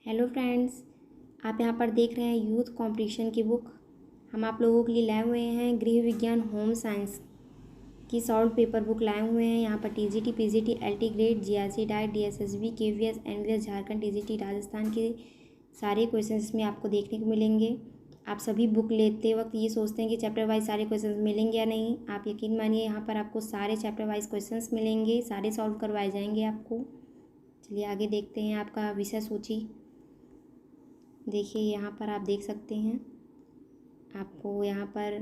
Hello friends, आप यहाँ पर देख रहे हैं यूथ कंपटीशन की बुक। हम आप लोगों के लिए लाए हुए हैं गृह विज्ञान होम साइंस की सॉल्व पेपर बुक लाए हुए हैं। यहाँ पर TGT, PGT, LT grade, GRC DIET, DSSB, KVS, NVS Jharkhand, TGT Rajasthan के सारे क्वेश्चन इसमें आपको देखने को मिलेंगे। आप सभी बुक लेते वक्त ये सोचते हैं कि चैप्टर वाइज सारे क्वेश्चन मिलेंगे या नहीं। आप यकीन मानिए, यहाँ पर आपको सारे चैप्टर वाइज क्वेश्चन मिलेंगे, सारे सॉल्व करवाए जाएंगे आपको। चलिए आगे देखते हैं। आपका विषय सूची देखिए, यहाँ पर आप देख सकते हैं। आपको यहाँ पर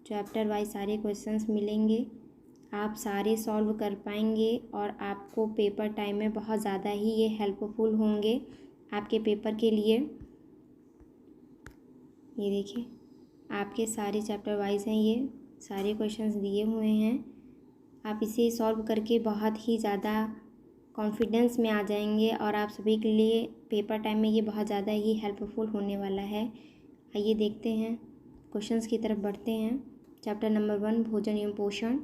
चैप्टर वाइज सारे क्वेश्चंस मिलेंगे, आप सारे सॉल्व कर पाएंगे और आपको पेपर टाइम में बहुत ज़्यादा ही ये हेल्पफुल होंगे आपके पेपर के लिए। ये देखिए, आपके सारे चैप्टर वाइज हैं, ये सारे क्वेश्चंस दिए हुए हैं। आप इसे सॉल्व करके बहुत ही ज़्यादा कॉन्फिडेंस में आ जाएंगे और आप सभी के लिए पेपर टाइम में ये बहुत ज़्यादा ही हेल्पफुल होने वाला है। आइए देखते हैं, क्वेश्चंस की तरफ बढ़ते हैं। चैप्टर नंबर 1, भोजन एवं पोषण।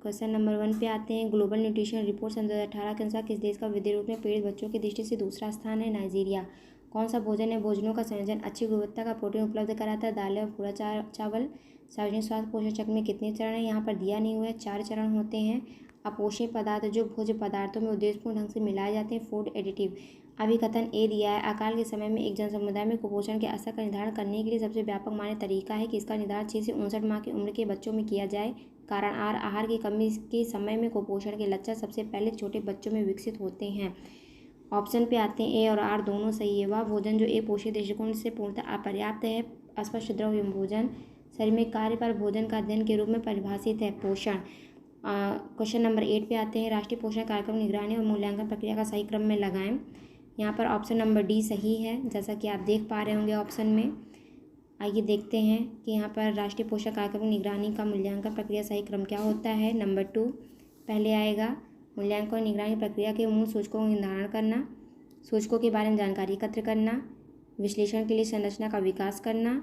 क्वेश्चन नंबर 1 पे आते हैं। ग्लोबल न्यूट्रिशन रिपोर्ट सन 2018 के अनुसार किस देश का वृद्धि रूप में पीड़ित बच्चों की दृष्टि से दूसरा स्थान है? नाइजीरिया। कौन सा भोजन है भोजनों का संयोजन अच्छी गुणवत्ता का प्रोटीन उपलब्ध कराता है? दालें और पूरा चावल। सार्वजनिक स्वास्थ्य पोषण चक्र में कितने चरण हैं? यहाँ पर दिया नहीं हुआ है, 4 चरण होते हैं। अपोषणीय पदार्थ जो भोज्य पदार्थों में उद्देश्यपूर्ण ढंग से मिलाए जाते हैं, फूड एडिटिव। अभिकथन ए दिया है। अकाल के समय में एक जनसमुदाय में कुपोषण के असर का निर्धारण करने के लिए सबसे व्यापक मान्य तरीका है कि इसका निर्धारण 6 से 59 माह की उम्र के बच्चों में किया जाए। कारण आहार की कमी के समय में कुपोषण के लक्षण सबसे पहले छोटे बच्चों में विकसित होते हैं। ऑप्शन पे आते हैं, ए और आर दोनों सही है। वह भोजन जो अपोषित दृष्टिकोण से पूर्णतः अपर्याप्त है। अस्पष्ट द्रव एवं भोजन शरीर में कार्य पर भोजन का अध्ययन के रूप में परिभाषित है। पोषण। क्वेश्चन नंबर 8 पे आते हैं। राष्ट्रीय पोषण कार्यक्रम निगरानी और मूल्यांकन प्रक्रिया का सही क्रम में लगाएं। यहाँ पर ऑप्शन नंबर डी सही है, जैसा कि आप देख पा रहे होंगे ऑप्शन में। आइए देखते हैं कि यहाँ पर राष्ट्रीय पोषण कार्यक्रम निगरानी का मूल्यांकन प्रक्रिया सही क्रम क्या होता है। नंबर 2 पहले आएगा। मूल्यांकन और निगरानी प्रक्रिया के मूल सूचकों का निर्धारण करना, सूचकों के बारे में जानकारी एकत्र करना, विश्लेषण के लिए संरचना का विकास करना,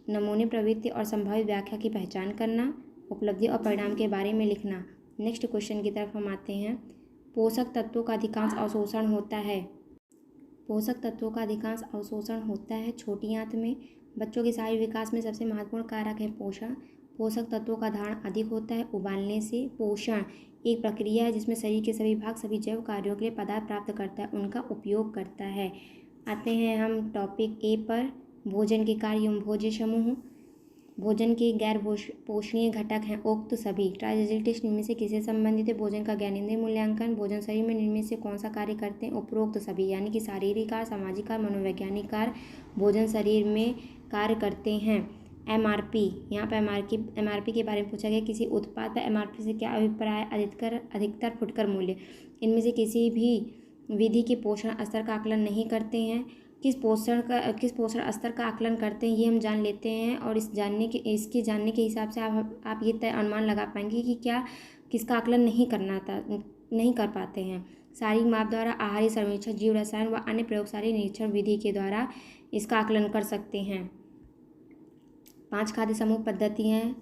नमूने प्रवृत्ति और संभावित व्याख्या की पहचान करना, उपलब्धि और परिणाम के बारे में लिखना। नेक्स्ट क्वेश्चन की तरफ हम आते हैं। पोषक तत्वों का अधिकांश अवशोषण होता है। पोषक तत्वों का अधिकांश अवशोषण होता है छोटी आंत में। बच्चों के शारीरिक विकास में सबसे महत्वपूर्ण कारक है पोषण। पोषक तत्वों का धारण अधिक होता है उबालने से। पोषण एक प्रक्रिया है जिसमें शरीर के सभी भाग सभी जैव कार्यों के लिए पदार्थ प्राप्त करता है, उनका उपयोग करता है। आते हैं हम टॉपिक ए पर, भोजन के कार्य एवं भोज्य समूह। भोजन के गैर पोषणीय घटक हैं उक्त सभी। ट्राइजेल टेस्ट इनमें से किससे संबंधित है? भोजन का ज्ञानेंद्रिय मूल्यांकन। भोजन शरीर में इनमें से कौन सा कार्य करते हैं? उपरोक्त सभी, यानी कि शारीरिक कार्य, सामाजिक कार्य, मनोवैज्ञानिक कार्य भोजन शरीर में कार्य करते हैं। एमआरपी, यहाँ पर एमआरपी के बारे में पूछा गया। किसी उत्पाद पर एमआरपी से क्या अभिप्राय? अधिकतर फुटकर मूल्य। इनमें से किसी भी विधि के पोषण स्तर का आकलन नहीं करते हैं। किस पोषण स्तर का आकलन करते हैं ये हम जान लेते हैं, और इसके जानने के हिसाब से आप ये तय अनुमान लगा पाएंगे कि क्या किसका आकलन नहीं कर पाते हैं। शारीरिक माप द्वारा, आहारी सर्वेक्षण, जीव रसायन व अन्य प्रयोगशाला निरीक्षण विधि के द्वारा इसका आकलन कर सकते हैं। 5 खाद्य समूह पद्धति हैं।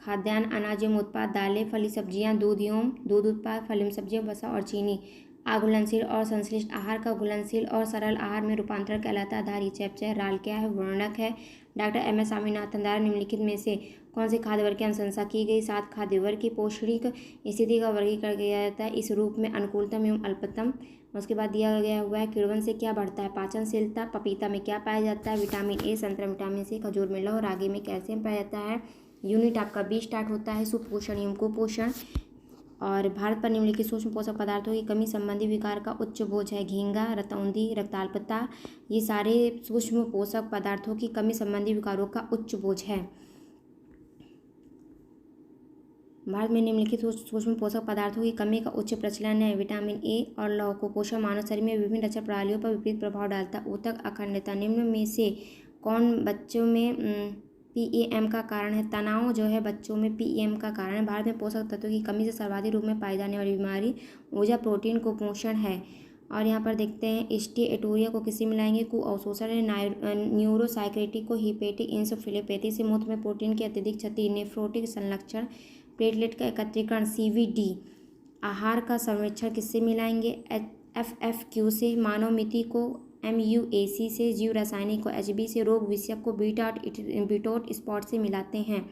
खाद्यान्न, अनाज एवं उत्पाद, दालें, फली सब्जियां, दूध उत्पाद, फली सब्जियां, वसा और चीनी। अघुलनशील और संश्लिष्ट आहार का घुलनशील और सरल आहार में रूपांतरण कहलाता है। आधार ये चैप्टर राल क्या है? वर्णक है। Doctor MS. स्वामीनाथन द्वारा निम्नलिखित में से कौन से खाद्य वर्ग की अनुशंसा की गई? 7 खाद्य वर्ग की पौष्टिक स्थिति का वर्गीकरण किया जाता है इस रूप में: अनुकूलतम एवं अल्पतम। उसके बाद दिया गया हुआ है किण्वन से क्या बढ़ता है? पाचनशीलता। पपीता में क्या पाया जाता है? Vitamin A. संतरा विटामिन सी। खजूर में लौह। रागी में कैल्शियम पाया जाता है। यूनिट आपका 20 स्टार्ट होता है। सुपोषण एवं कुपोषण। और भारत पर निम्नलिखित सूक्ष्म पोषक पदार्थों की कमी संबंधी विकार का उच्च बोझ है? घींगा, रतौंधी, रक्ताल्पता। ये सारे सूक्ष्म पोषक पदार्थों की कमी संबंधी विकारों का उच्च बोझ है। भारत में निम्नलिखित सूक्ष्म पोषक पदार्थों की कमी का उच्च प्रचलन है। विटामिन ए और लौह। कुपोषण मानव शरीर में विभिन्न रचना प्रणालियों पर विपरीत प्रभाव डालता है। ऊतक अखंडता। निम्न में से कौन बच्चों में पीएम का कारण है? तनाव जो है बच्चों में पीएम का कारण है। भारत में पोषक तत्वों की कमी से सर्वाधिक रूप में पाई जाने वाली बीमारी ऊर्जा प्रोटीन कुपोषण है। और यहाँ पर देखते हैं स्टीएटोरिया को किससे मिलाएंगे? कुअवशोषण है। न्यूरोसाइकेटिक को हिपेटिक इंसेफेलोपैथी से मूत्र में प्रोटीन की अत्यधिक क्षति। नेफ्रोटिक संलक्षण। प्लेटलेट का एकत्रीकरण। सीवीडी। आहार का संरक्षण किससे मिलाएंगे? FFQ से, मानव मिति को MUAC से, जीव रासायनिक को HB से, रोग विषयक को बीटोट स्पॉट से मिलाते हैं।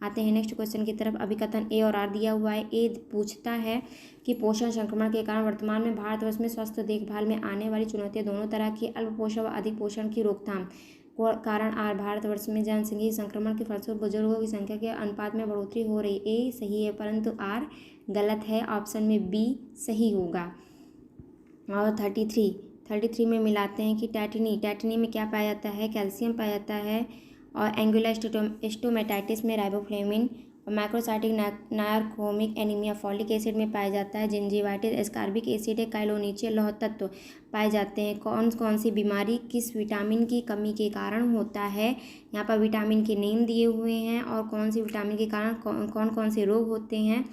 आते हैं नेक्स्ट क्वेश्चन की तरफ। अभिकथन ए और आर दिया हुआ है। ए पूछता है कि पोषण संक्रमण के कारण वर्तमान में भारतवर्ष में स्वास्थ्य देखभाल में आने वाली चुनौतियां दोनों तरह की, अल्प पोषण व अधिक पोषण की रोकथाम। कारण आर, भारतवर्ष में जनसंख्या संक्रमण के फलस्वरूप बुजुर्गों की संख्या के अनुपात में बढ़ोतरी हो रही। ए सही है परंतु आर गलत है। ऑप्शन में बी सही होगा। और 33 में मिलाते हैं कि टैटिनी में क्या पाया जाता है? कैल्शियम पाया जाता है। और एंगुलर स्टोमेटाइटिस में राइबोफ्लेविन, और मैक्रोसाइटिक नार्कोमिक एनीमिया फॉलिक एसिड में पाया जाता है। जिंजीवाइटिस एस्कार्बिक एसिड है। काइलोनिचिया लौह तत्व पाए जाते हैं। कौन सी बीमारी किस विटामिन की कमी के कारण होता है? यहाँ पर विटामिन के नेम दिए हुए हैं और कौन सी विटामिन के कारण कौन कौन से रोग होते हैं।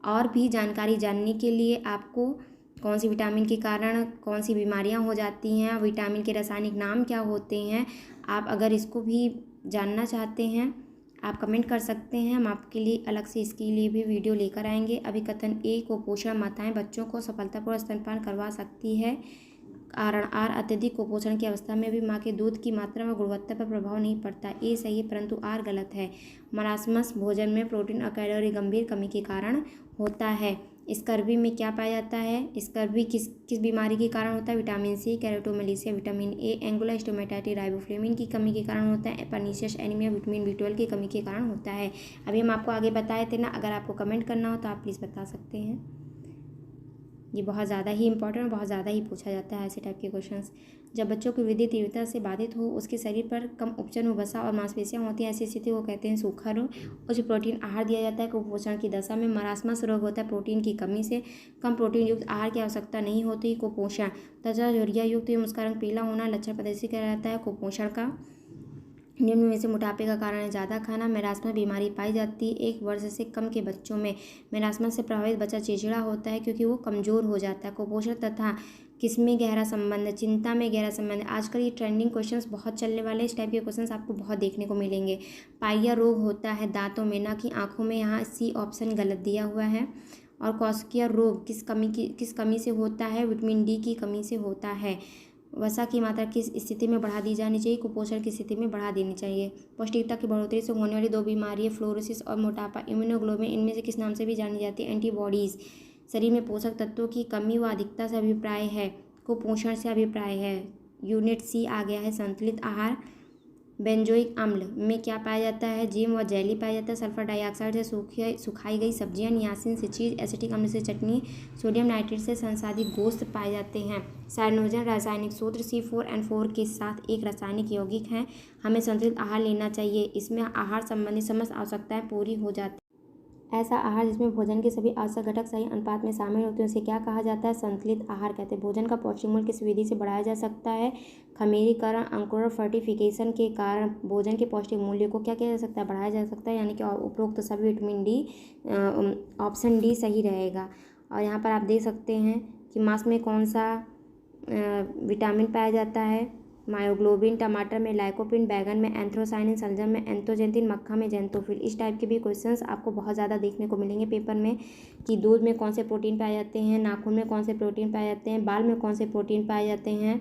और भी जानकारी जानने के लिए आपको कौन सी विटामिन के कारण कौन सी बीमारियां हो जाती हैं, विटामिन के रासायनिक नाम क्या होते हैं, आप अगर इसको भी जानना चाहते हैं आप कमेंट कर सकते हैं। हम आपके लिए अलग से इसके लिए भी वीडियो लेकर आएंगे। अभिकथन ए, कुपोषण माताएं बच्चों को सफलतापूर्वक स्तनपान करवा सकती है। कारण आर, अत्यधिक कुपोषण की अवस्था में भी मां के दूध की मात्रा व गुणवत्ता पर प्रभाव नहीं पड़ता। ए सही है परंतु आर गलत है। मरासमस भोजन में प्रोटीन और कैलोरी गंभीर कमी के कारण होता है। स्कर्वी में क्या पाया जाता है? स्कर्वी किस बीमारी के कारण होता है? Vitamin C, keratomalacia, vitamin A, angular stomatitis riboflavin की कमी के कारण होता है। पर्नीशियस एनीमिया विटामिन B12 की कमी के कारण होता है। अभी हम आपको आगे बताए थे ना, अगर आपको कमेंट करना हो तो आप प्लीज़ बता सकते हैं। ये बहुत ज़्यादा ही इंपॉर्टेंट और बहुत ज़्यादा ही पूछा जाता है ऐसे टाइप के क्वेश्चंस। जब बच्चों की वृद्धि तीव्रता से बाधित हो, उसके शरीर पर कम उपचन व वसा और मांसपेशियां होती हैं, ऐसी स्थिति को कहते हैं सूखा रोग। उच्च प्रोटीन आहार दिया जाता है। कुपोषण की दशा में मरासमस रोग होता है प्रोटीन की कमी से। कम प्रोटीन युक्त आहार की आवश्यकता नहीं होती। कुपोषण, त्वचा झुर्रियाँ युक्त एवं उसका रंग पीला होना लक्षण प्रदर्शित किया जाता है कुपोषण का। निम्न में से मोटापे का कारण है ज़्यादा खाना। मेरास्मस बीमारी पाई जाती है 1 वर्ष से कम के बच्चों में। मेरास्मस से प्रभावित बच्चा चिड़चिड़ा होता है क्योंकि वो कमज़ोर हो जाता है। कुपोषण तथा किसमें गहरा संबंध है? चिंता में गहरा संबंध है। आजकल ये ट्रेंडिंग क्वेश्चंस बहुत चलने वाले, इस टाइप के क्वेश्चंस आपको बहुत देखने को मिलेंगे। पाइया रोग होता है दांतों में, ना कि आँखों में। यहाँ सी ऑप्शन गलत दिया हुआ है। और कॉस्किया रोग किस कमी से होता है? विटामिन डी की कमी से होता है। वसा की मात्रा किस स्थिति में बढ़ा दी जानी चाहिए? कुपोषण की स्थिति में बढ़ा देनी चाहिए। पौष्टिकता की बढ़ोतरी से होने वाली 2 बीमारी है फ्लोरोसिस और मोटापा। इम्यूनोग्लोबिन इनमें से किस नाम से भी जानी जाती है? एंटीबॉडीज़। शरीर में पोषक तत्वों की कमी व अधिकता से अभिप्राय है। कुपोषण से अभिप्राय है। यूनिट सी आ गया है संतुलित आहार। बेंजोइक अम्ल में क्या पाया जाता है? जिम व जेली पाया जाता है। सल्फर डाइऑक्साइड से सुखाई गई सब्जियां, नियासिन से चीज़, एसिटिक अम्ल से चटनी, सोडियम नाइट्रेट से संसाधित गोश्त पाए जाते हैं। साइनोजन रासायनिक सूत्र C4N4 के साथ एक रासायनिक यौगिक है। हमें संतुलित आहार लेना चाहिए। इसमें आहार संबंधी समस्त आवश्यकताएं पूरी हो जाती हैं। ऐसा आहार जिसमें भोजन के सभी आवश्यक घटक सही अनुपात में शामिल होते हैं उसे क्या कहा जाता है? संतुलित आहार कहते हैं। भोजन का पौष्टिक मूल्य किस विधि से बढ़ाया जा सकता है? खमीरीकरण, अंकुरण, फर्टिफिकेशन के कारण भोजन के पौष्टिक मूल्य को क्या किया जा सकता है? बढ़ाया जा सकता है। यानी कि उपरोक्त सभी विटामिन डी, ऑप्शन डी सही रहेगा। और यहाँ पर आप देख सकते हैं कि मांस में कौन सा विटामिन पाया जाता है? मायोग्लोबिन, टमाटर में लाइकोपिन, बैगन में एंथ्रोसाइनिन, सलजम में एंथोजेंटिन, मक्खा में जेंथोफिल। इस टाइप के भी क्वेश्चंस आपको बहुत ज़्यादा देखने को मिलेंगे पेपर में कि दूध में कौन से प्रोटीन पाए जाते हैं, नाखून में कौन से प्रोटीन पाए जाते हैं, बाल में कौन से प्रोटीन पाए जाते हैं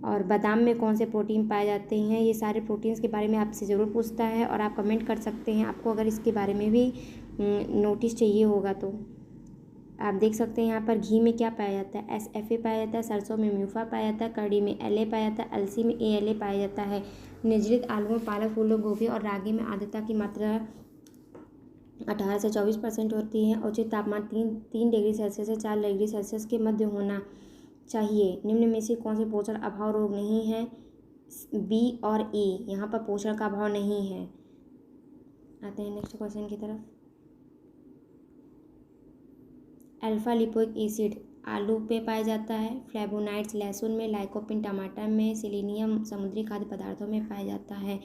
और बादाम में कौन से प्रोटीन पाए जाते हैं। ये सारे प्रोटीन्स के बारे में आपसे ज़रूर पूछता है और आप कमेंट कर सकते हैं आपको अगर इसके बारे में भी नोटिस चाहिए होगा तो। आप देख सकते हैं यहाँ पर घी में क्या पाया जाता है? SFA पाया जाता है। सरसों में म्यूफा पाया जाता है। कड़ी में LA पाया जाता है। अलसी में ALA पाया जाता है। निर्जलित आलुओं, पालक, फूलों, गोभी और रागी में आर्द्रता की मात्रा 18 से 24% होती है। उचित तापमान 3 डिग्री सेल्सियस से 4 डिग्री सेल्सियस के मध्य होना चाहिए। निम्न में से कौन से पोषण अभाव रोग नहीं है? B और E। यहाँ पर पोषण का अभाव नहीं है। आते हैं नेक्स्ट क्वेश्चन की तरफ। अल्फा लिपोइक एसिड आलू में पाया जाता है। फ्लेवोनाइड्स लहसुन में, लाइकोपिन टमाटर में, सेलेनियम समुद्री खाद्य पदार्थों में पाया जाता है।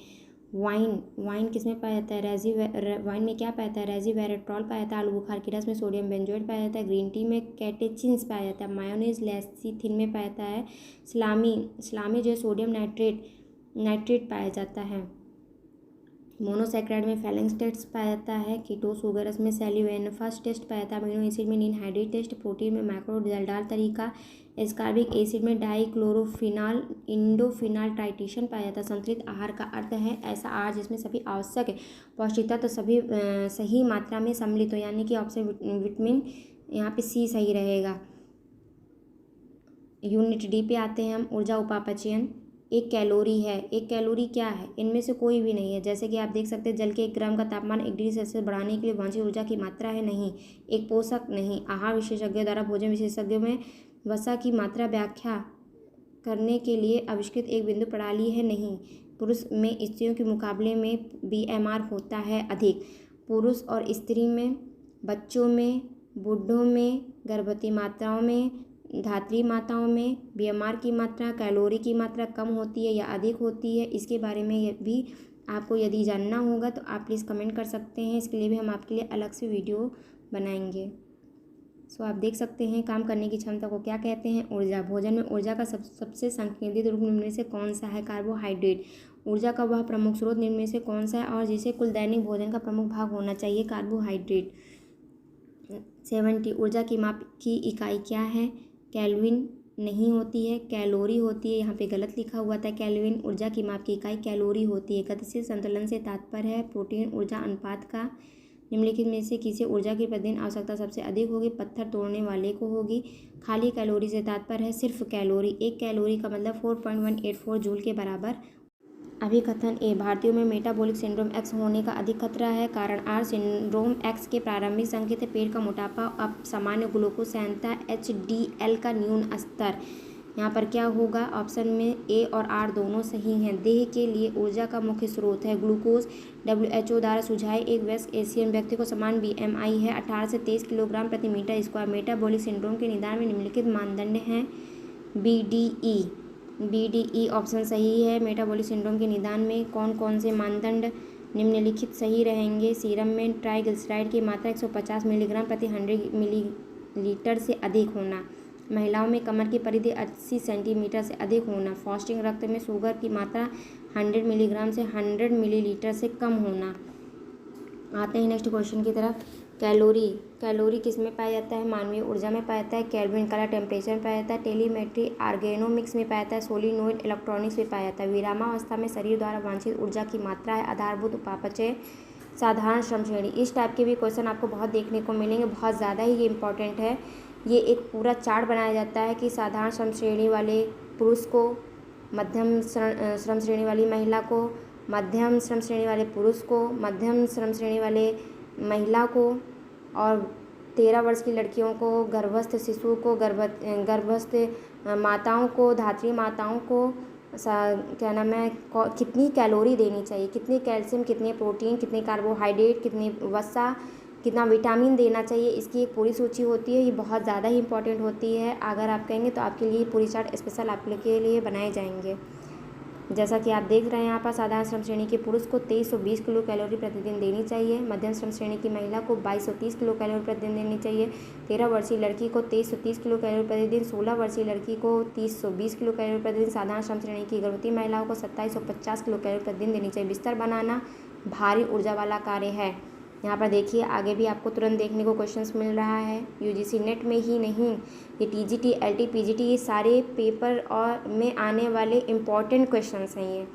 वाइन किस में पाया जाता है? वाइन में क्या पाया जाता है? रेजिवेरेट्रॉल पाया जाता है। आलू बुखार के रस में सोडियम बेंजोएट पाया जाता है। ग्रीन टी में कैटेचिन्स पाया जाता है। मायोनीज लेसिथिन में पाया जाता है। सलामी जो है सोडियम नाइट्रेट पाया जाता है। मोनोसैकेराइड में फैलेंक्स टेस्ट पाया जाता है। कीटोस सुगरस में सेल्यूलोफास टेस्ट पाया जाता है। अमीनो एसिड में नीनहाइड्रेट टेस्ट, प्रोटीन में मैक्रो डाल तरीका, एस्कॉर्बिक एसिड में डाइक्लोरोफिनाल इंडोफिनाल टाइट्रेशन पाया जाता है। संतुलित आहार का अर्थ है ऐसा आहार जिसमें सभी आवश्यक पौष्टिक तत्व सभी सही मात्रा में सम्मिलित हो, यानी कि ऑप्शन विटामिन यहाँ पे सी सही रहेगा। यूनिट डी पे आते हैं हम। ऊर्जा उपापचयन एक कैलोरी है। एक कैलोरी क्या है? इनमें से कोई भी नहीं है। जैसे कि आप देख सकते हैं जल के 1 ग्राम का तापमान 1 डिग्री सेल्सियस बढ़ाने के लिए वांछित ऊर्जा की मात्रा है नहीं। एक पोषक नहीं। आहार विशेषज्ञों द्वारा भोजन विशेषज्ञों में वसा की मात्रा व्याख्या करने के लिए आविष्कृत एक बिंदु प्रणाली है नहीं। पुरुष में स्त्रियों के मुकाबले में BMR होता है अधिक। पुरुष और स्त्री में, बच्चों में, बूढ़ों में, गर्भवती माताओं में, धात्री माताओं में BMR की मात्रा, कैलोरी की मात्रा कम होती है या अधिक होती है। इसके बारे में भी आपको यदि जानना होगा तो आप प्लीज़ कमेंट कर सकते हैं। इसके लिए भी हम आपके लिए अलग से वीडियो बनाएंगे। सो आप देख सकते हैं काम करने की क्षमता को क्या कहते हैं? ऊर्जा। भोजन में ऊर्जा का सबसे संकेंद्रित रूप निम्न में से कौन सा है? कार्बोहाइड्रेट। ऊर्जा का वह प्रमुख स्रोत निम्न में से कौन सा है और जिसे कुल दैनिक भोजन का प्रमुख भाग होना चाहिए? कार्बोहाइड्रेट। 70 ऊर्जा की माप की इकाई क्या है? केल्विन नहीं होती है, कैलोरी होती है। यहाँ पे गलत लिखा हुआ था केल्विन। ऊर्जा की माप की इकाई कैलोरी होती है। गतिशील संतुलन से तात्पर्य है प्रोटीन ऊर्जा अनुपात का। निम्नलिखित में से किसे ऊर्जा की प्रतिदिन आवश्यकता सबसे अधिक होगी? पत्थर तोड़ने वाले को होगी। खाली कैलोरी से तात्पर्य है सिर्फ कैलोरी। 1 कैलोरी का मतलब 4.184 जूल के बराबर। अभिकथन ए। भारतीयों में मेटाबॉलिक सिंड्रोम एक्स होने का अधिक खतरा है। कारण आर। सिंड्रोम एक्स के प्रारंभिक संकेत है पेट का मोटापा, असामान्य ग्लूकोज सहनता, HDL का न्यून स्तर। यहाँ पर क्या होगा? ऑप्शन में ए और आर दोनों सही हैं। देह के लिए ऊर्जा का मुख्य स्रोत है ग्लूकोज। WHO द्वारा सुझाए एक वयस्क एशियन व्यक्ति को समान BMI है 18 से 23 किलोग्राम प्रति मीटर स्क्वायर। मेटाबॉलिक सिंड्रोम के निदान में निम्नलिखित मानदंड हैं। BDE ऑप्शन सही है। मेटाबॉलिक सिंड्रोम के निदान में कौन कौन से मानदंड निम्नलिखित सही रहेंगे? सीरम में ट्राइग्लिसराइड की मात्रा 150 मिलीग्राम प्रति 100 मिलीलीटर से अधिक होना। महिलाओं में कमर की परिधि 80 सेंटीमीटर से अधिक होना। फास्टिंग रक्त में शुगर की मात्रा 100 मिलीग्राम से 100 मिलीलीटर से कम होना। आते हैं नेक्स्ट क्वेश्चन की तरफ। कैलोरी। कैलोरी किस में पाया जाता है? मानवीय ऊर्जा में पाया जाता है। केल्विन कलर टेम्परेचर में पाया जाता है। टेलीमेट्री ऑर्गेनोमिक्स में पाया जाता है। सोलिनोइड इलेक्ट्रॉनिक्स में पाया जाता है। विरामावस्था में शरीर द्वारा वांछित ऊर्जा की मात्रा है। आधारभूत उपापचय। साधारण श्रम श्रेणी। इस टाइप के भी क्वेश्चन आपको बहुत देखने को मिलेंगे, बहुत ज़्यादा ही ये इंपॉर्टेंट है। ये एक पूरा चार्ट बनाया जाता है कि साधारण श्रम श्रेणी वाले पुरुष को, मध्यम श्रम श्रेणी वाली महिला को, मध्यम श्रम श्रेणी वाले पुरुष को, मध्यम श्रम श्रेणी वाले महिला को, और 13 वर्ष की लड़कियों को, गर्भस्थ शिशु को, गर्भस्थ माताओं को, धात्री माताओं को क्या नाम है कितनी कैलोरी देनी चाहिए, कितनी कैल्शियम, कितने प्रोटीन, कितने कार्बोहाइड्रेट, कितनी वसा, कितना विटामिन देना चाहिए, इसकी एक पूरी सूची होती है। ये बहुत ज़्यादा ही इंपॉर्टेंट होती है। अगर आप कहेंगे तो आपके लिए पूरी चार्ट स्पेशल आपके लिए बनाए जाएंगे। जैसा कि आप देख रहे हैं यहाँ पर साधारण श्रम श्रेणी के पुरुष को 2320 किलो कैलोरी प्रतिदिन देनी चाहिए। मध्यम श्रम श्रेणी की महिला को 2230 किलो कैलोरी प्रतिदिन देनी चाहिए। 13 वर्षीय लड़की को 2330 किलो कैलोरी प्रतिदिन। 16 वर्षीय लड़की को 3020 किलो कैलोरी प्रतिदिन। साधारण श्रम श्रेणी की गर्भवती महिलाओं को 2750 किलो कैलोरी प्रतिदिन देनी चाहिए। बिस्तर बनाना भारी ऊर्जा वाला कार्य है। यहाँ पर देखिए आगे भी आपको तुरंत देखने को क्वेश्चंस मिल रहा है। UGC नेट में ही नहीं, ये TGT, LT, PGT ये सारे पेपर और में आने वाले इम्पॉर्टेंट क्वेश्चंस हैं ये।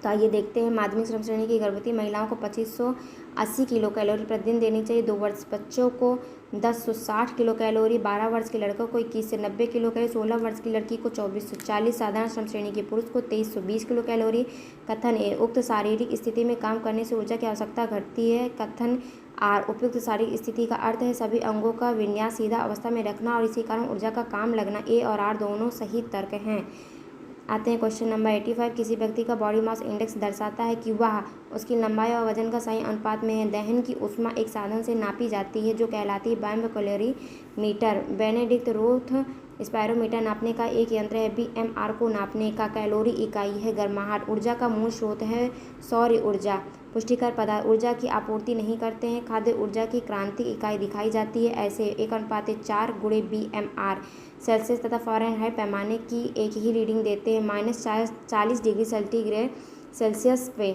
तो आइए देखते हैं। माध्यमिक श्रम श्रेणी की गर्भवती महिलाओं को 2580 किलो कैलोरी प्रतिदिन देनी चाहिए। 2 वर्ष बच्चों को 1060 किलो कैलोरी। 12 वर्ष के लड़कों को 21 से 90 किलो कैलोरी। 16 वर्ष की लड़की को 2440। साधारण श्रम श्रेणी के पुरुष को 2320 किलो कैलोरी। कथन ए। उक्त शारीरिक स्थिति में काम करने से ऊर्जा की आवश्यकता घटती है। कथन आर। उपयुक्त शारीरिक स्थिति का अर्थ है सभी अंगों का विन्यास सीधा अवस्था में रखना और इसी कारण ऊर्जा का काम लगना। ए और आर दोनों सही तर्क हैं। आते हैं क्वेश्चन नंबर 85। किसी व्यक्ति का बॉडी मास इंडेक्स दर्शाता है कि वह उसकी लंबाई और वजन का सही अनुपात में है। दहन की ऊष्मा एक साधन से नापी जाती है जो कहलाती है bomb calorimeter. Benedict Roth spirometer नापने का एक यंत्र है। BMR को नापने का कैलोरी इकाई है गर्माहट। ऊर्जा का मूल स्रोत है सौर ऊर्जा। पुष्टिकर पदार्थ ऊर्जा की आपूर्ति नहीं करते हैं। खाद्य ऊर्जा की क्रांतिक इकाई दिखाई जाती है ऐसे 1:4 गुणे BMR। सेल्सियस तथा फ़ारेनहाइट पैमाने की एक ही रीडिंग देते हैं। -40 डिग्री सेंटीग्रेड सेल्सियस पे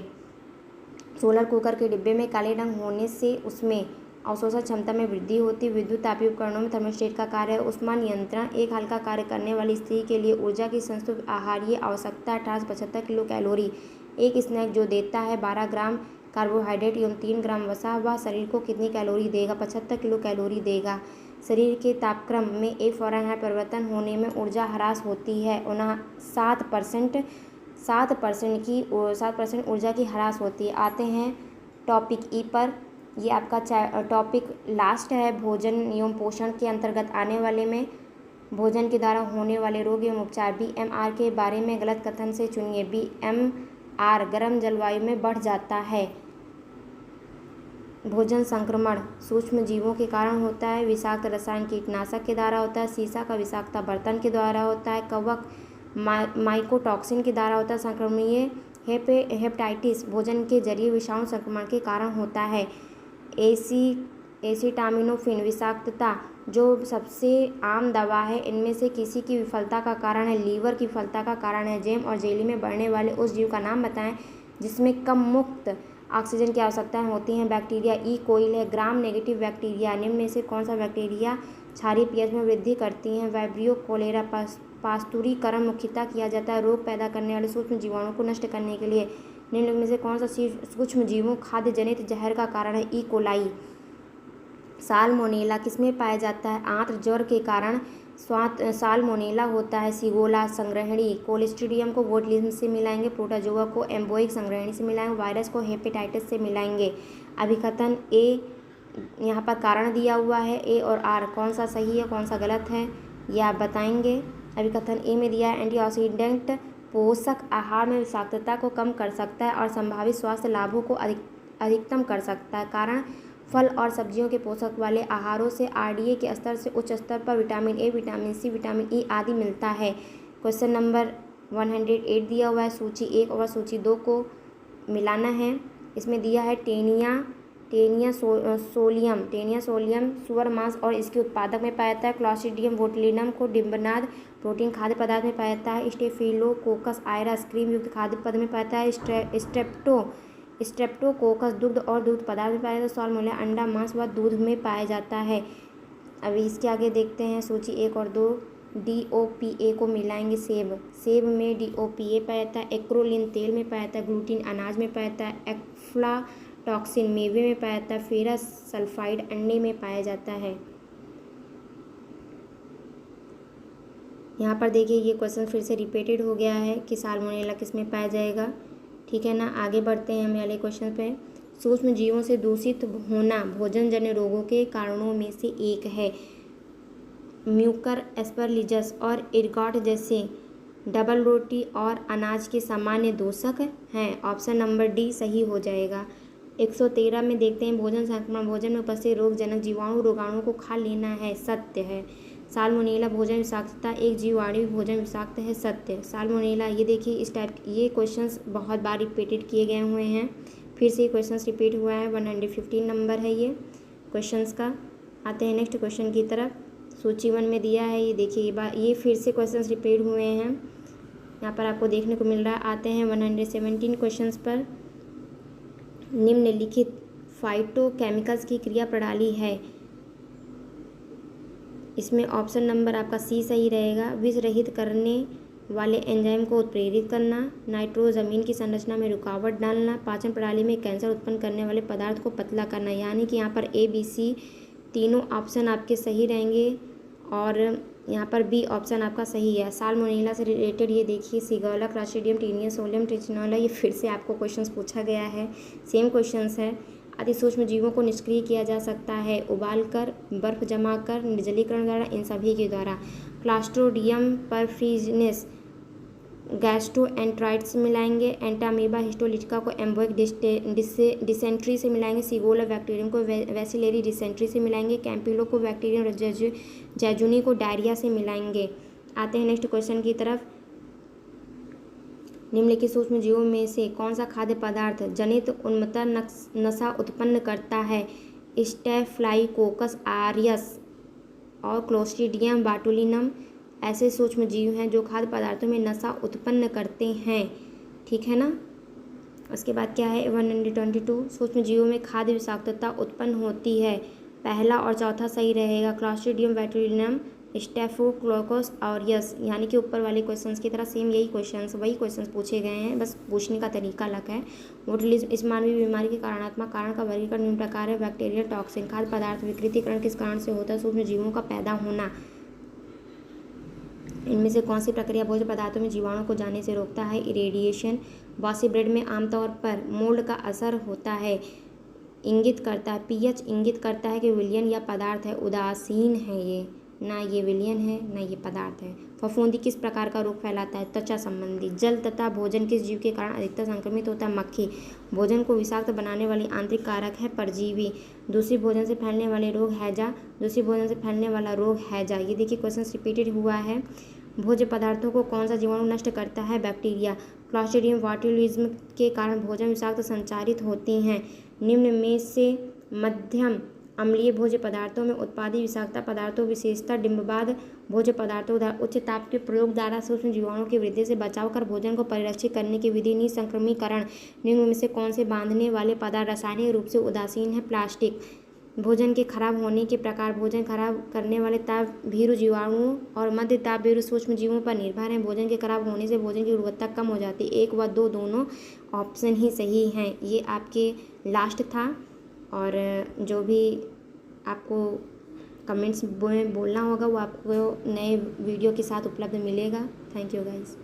सोलर कुकर के डिब्बे में काले रंग होने से उसमें अवशोषण क्षमता में वृद्धि होती है। विद्युत तापीय उपकरणों में थर्मोस्टेट का कार्य है ऊष्मा नियंत्रण। एक हल्का कार्य करने वाली स्त्री के लिए ऊर्जा की संस्तुत आहारीय आवश्यकता 1875 किलो कैलोरी। एक स्नैक जो देता है 12 ग्राम कार्बोहाइड्रेट एवं 3 ग्राम वसा, वह शरीर को कितनी कैलोरी देगा? 75 किलो कैलोरी देगा। शरीर के तापक्रम में 1 फ़ारेनहाइट परिवर्तन होने में ऊर्जा ह्रास होती है 7% ऊर्जा की ह्रास होती है। आते हैं टॉपिक ई पर। ये आपका टॉपिक लास्ट है भोजन एवं पोषण के अंतर्गत आने वाले में। भोजन के द्वारा होने वाले रोग एवं उपचार। BMR के बारे में गलत कथन से चुनिए। BMR गर्म जलवायु में बढ़ जाता है। भोजन संक्रमण सूक्ष्म जीवों के कारण होता है। विषाक्त रसायन कीटनाशक के द्वारा होता है। सीसा का विषाक्तता बर्तन के द्वारा होता है। कवक माइकोटॉक्सिन के द्वारा होता है। संक्रमणीय हेपेटाइटिस भोजन के जरिए विषाणु संक्रमण के कारण होता है। एसिटामिनोफेन विषाक्तता जो सबसे आम दवा है इनमें से किसी की विफलता का कारण है। लीवर की विफलता का कारण है। जैम और जेली में बढ़ने वाले उस जीव का नाम बताएं जिसमें कम मुक्त ऑक्सीजन की आवश्यकताएं होती हैं। बैक्टीरिया ई कोइल है। ग्राम नेगेटिव बैक्टीरिया निम्न में से कौन सा बैक्टीरिया क्षारीय पीएच में वृद्धि करती हैं? Vibrio cholera. पास्तुरीकरण मुख्यतः किया जाता है रोग पैदा करने वाले सूक्ष्म जीवाणुओं को नष्ट करने के लिए। निम्नलिखित में से कौन सा सूक्ष्म जीवों खाद्य जनित जहर का कारण है? E coli. साल्मोनेला किसमें पाया जाता है? आंत्र ज्वर के कारण साल्मोनेला होता है। सिगोला संग्रहणी। कोलिस्ट्रीडियम को बोtulism से मिलाएंगे। प्रोटोजोआ को एम्बोइक संग्रहणी से मिलाएंगे। वायरस को हेपेटाइटिस से मिलाएंगे। अभिकथन ए यहाँ पर कारण दिया हुआ है ए और आर, कौन सा सही है कौन सा गलत है ये आप बताएंगे। अभिकथन ए में दिया है एंटीऑक्सीडेंट पोषक आहार में विषाक्तता को कम कर सकता है और संभावित स्वास्थ्य लाभों को अधिकतम कर सकता है। कारण फल और सब्जियों के पोषक वाले आहारों से RDA के स्तर से उच्च स्तर पर vitamin A, vitamin C, vitamin E आदि मिलता है। क्वेश्चन नंबर 108 दिया हुआ है। सूची 1 और सूची 2 को मिलाना है। इसमें दिया है टेनिया सोलियम सुअर मांस और इसके उत्पादक में पाया जाता है। क्लॉस्ट्रीडियम बोटुलिनम को डिम्बनाद प्रोटीन खाद्य पदार्थ में पाया जाता है। स्टेफिलोकोकस आयरस क्रीम युक्त खाद्य पदार्थ में पाया जाता है। स्ट्रेप्टोकोकस दुग्ध और दुग्ध पदार्थ में पाया जाता है। साल्मोनेला अंडा, मांस व दूध में पाया जाता है। अभी इसके आगे देखते हैं सूची 1 और 2। DOPA को मिलाएंगे। सेब में DOPA पाया जाता है। एक्रोलिन तेल में पाया जाता है। ग्लूटीन अनाज में पाया जाता है। एक्फ्लाटॉक्सिन मेवे में पाया जाता है। फेरस सल्फाइड अंडे में पाया जाता है। यहाँ पर देखिए ये क्वेश्चन फिर से रिपीटेड हो गया है कि साल्मोनेला किस में पाया जाएगा। ठीक है ना। आगे बढ़ते हैं हम अगले क्वेश्चन पे। सूक्ष्म जीवों से दूषित होना भोजनजन्य रोगों के कारणों में से एक है। म्यूकर एस्परलिजस और इरगॉट जैसे डबल रोटी और अनाज के सामान्य दोषक हैं। ऑप्शन नंबर डी सही हो जाएगा। 113 में देखते हैं भोजन संक्रमण भोजन में उपस्थित रोगजनक जीवाणु रोगाणुओं को खा लेना है। सत्य है। साल्मोनेला भोजन विषाक्तता एक जीवाणु भोजन विषाक्त है। सत्य। साल्मोनेला ये देखिए इस टाइप ये क्वेश्चंस बहुत बार रिपीटेड किए गए हुए हैं। फिर से क्वेश्चंस रिपीट हुआ है। 115 नंबर है ये क्वेश्चंस का। आते हैं नेक्स्ट क्वेश्चन की तरफ। सूची 1 में दिया है ये देखिए ये फिर से क्वेश्चंस रिपीट हुए हैं यहाँ पर आपको देखने को मिल रहा है। आते हैं 117 क्वेश्चंस पर। निम्नलिखित फाइटोकेमिकल्स की क्रिया प्रणाली है। इसमें ऑप्शन नंबर आपका सी सही रहेगा। विष रहित करने वाले एंजाइम को उत्प्रेरित करना, नाइट्रोजमीन की संरचना में रुकावट डालना, पाचन प्रणाली में कैंसर उत्पन्न करने वाले पदार्थ को पतला करना। यानी कि यहाँ पर ABC तीनों ऑप्शन आपके सही रहेंगे और यहाँ पर बी ऑप्शन आपका सही है। साल्मोनेला से रिलेटेड ये देखिए सिगोला, क्लॉस्ट्रीडियम, टेनिया सोलियम, ट्रिचिनोला ये फिर से आपको क्वेश्चंस पूछा गया है। सेम क्वेश्चंस है। अति सूक्ष्म जीवों को निष्क्रिय किया जा सकता है उबालकर, बर्फ जमाकर, निर्जलीकरण द्वारा, इन सभी के द्वारा। क्लास्ट्रोडियम परफ्रीजनेस गैस्ट्रोएंटराइटिस से मिलाएंगे। एंटामीबा हिस्टोलिटिका को एम्बोइक डिसेंट्री से मिलाएंगे। सिगोला बैक्टीरियम को वैसिलेरी डिसेंट्री से मिलाएंगे। कैंपिलो को बैक्टीरियम जैजुनी को डायरिया से मिलाएंगे। आते हैं नेक्स्ट क्वेश्चन की तरफ। निम्नलिखित सूक्ष्म जीवों में से कौन सा खाद्य पदार्थ जनित उन्मत्त नशा उत्पन्न करता है? स्टेफिलोकोकस आरियस और क्लोस्ट्रीडियम बाटुलिनम ऐसे सूक्ष्म जीव हैं जो खाद्य पदार्थों में नशा उत्पन्न करते हैं। ठीक है ना। उसके बाद क्या है 122 सूक्ष्म जीवों में खाद्य विषाक्तता उत्पन्न होती है। पहला और चौथा सही रहेगा, क्लॉस्ट्रीडियम बोटुलिनम, स्टेफोकोकस ऑरियस। यानी कि ऊपर वाले क्वेश्चंस की तरह सेम वही क्वेश्चंस पूछे गए हैं, बस पूछने का तरीका अलग है। बोटुलिज्म इस मानवीय बीमारी के कारणात्मक कारण का वर्गीकरण निम्न प्रकार है। बैक्टीरिया, टॉक्सिन, खाद्य पदार्थ। विकृतीकरण किस कारण से होता है? सूक्ष्म जीवों का पैदा होना। इनमें से कौन सी प्रक्रिया भोज्य पदार्थों में जीवाणु को जाने से रोकता है? इरेडिएशन। बासी ब्रेड में आमतौर पर मोल्ड का असर होता है, इंगित करता है पीएच इंगित करता है कि विलयन या पदार्थ है। उदासीन है ये, ना ये विलयन है ना ये पदार्थ है। फफूंदी किस प्रकार का रोग फैलाता है? त्वचा संबंधी। जल तथा भोजन किस जीव के कारण अधिकतर संक्रमित होता है? मक्खी। भोजन को विषाक्त बनाने वाली आंतरिक कारक है परजीवी। दूसरी भोजन से फैलने वाले रोग हैजा। दूसरी भोजन से फैलने वाला रोग हैजा। ये देखिए क्वेश्चन रिपीटेड हुआ है। भोज्य पदार्थों को कौन सा जीवाणु नष्ट करता है? बैक्टीरिया। क्लॉस्ट्रीडियम बोटुलिज्म के कारण भोजन विषाक्त संचारित होती हैं। निम्न में से मध्यम अम्लीय भोज्य पदार्थों में उत्पादित विषाक्त पदार्थों विशेषतः डिंबवाद भोज्य पदार्थों उच्च ताप के प्रयोग द्वारा सूक्ष्म जीवाणुओं की वृद्धि से बचाव कर भोजन को परिरक्षित करने की विधि निसंक्रमीकरण। निम्न में से कौन से बांधने वाले पदार्थ रासायनिक रूप से उदासीन है? प्लास्टिक। भोजन के खराब होने के प्रकार। भोजन खराब करने वाले ताप भीरु जीवाणुओं और मध्य ताप भीरु सूक्ष्म जीवों पर निर्भर हैं। भोजन के खराब होने से भोजन की गुणवत्ता कम हो जाती है। 1 व 2 दोनों ऑप्शन ही सही हैं। ये आपके लास्ट था, और जो भी आपको कमेंट्स में बोलना होगा वो आपको नए वीडियो के साथ उपलब्ध मिलेगा। Thank you guys.